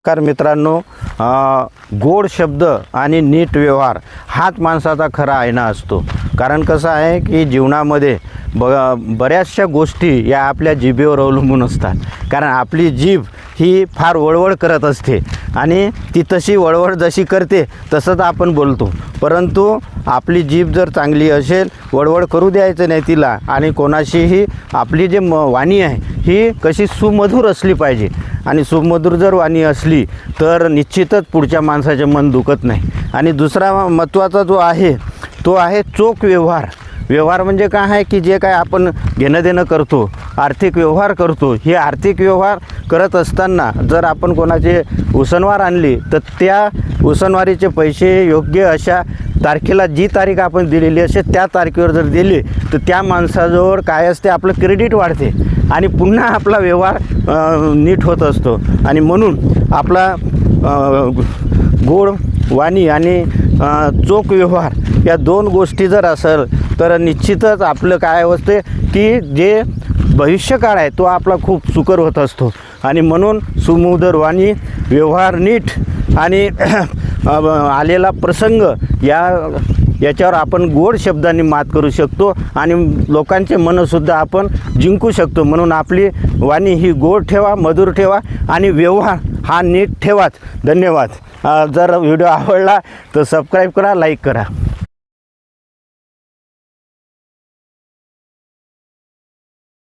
नमस्कार मित्रांनो, गोड शब्द आणि नीट व्यवहार हाच माणसाचा खरा आईना असतो. कारण कसं आहे की जीवनामध्ये बऱ्याचशा गोष्टी या आपल्या जिभेवर अवलंबून असतात. कारण आपली जीभ ही फार वळवळ करत असते आणि ती तशी वळवळ जशी करते तसंच आपण बोलतो. परंतु आपली जीभ जर चांगली असेल, वळवळ करू द्यायचं नाही तिला, आणि कोणाशीही आपली जे वाणी आहे ही कशी सुमधुर असली पाहिजे. आणि सुमधुर जर वाणी असली तर निश्चितच पुढच्या माणसाचे मन दुखत नाही. आणि दुसरा महत्त्वाचा जो आहे तो आहे चोख व्यवहार. व्यवहार म्हणजे काय आहे की जे काय आपण घेणं देणं करतो, आर्थिक व्यवहार करतो, हे आर्थिक व्यवहार करत असताना जर आपण कोणाचे उसनवार आणली तर त्या उसनवारीचे पैसे योग्य अशा तारखेला, जी तारीख आपण दिलेली असते त्या तारखेवर जर दिले तर त्या माणसाजवळ काय असते, आपलं क्रेडिट वाढते आणि पुन्हा आपला व्यवहार नीट होत असतो. आणि म्हणून आपला गोड वाणी आणि चोख व्यवहार या दोन गोष्टी जर असेल तर निश्चितच आपलं काय असते की जे भविष्यकाळ आहे तो आपला खूप सुकर होत असतो. आणि म्हणून सुमधुर वाणी, व्यवहार नीट आणि आलेला प्रसंग याच्यावर आपण गोड शब्दांनी मात करू शकतो आणि लोकांचे मनंसुद्धा आपण जिंकू शकतो. म्हणून आपली वाणी ही गोड ठेवा, मधुर ठेवा आणि व्यवहार हा नीट ठेवाच. धन्यवाद. जर व्हिडिओ आवडला तर सबस्क्राईब करा, लाईक करा.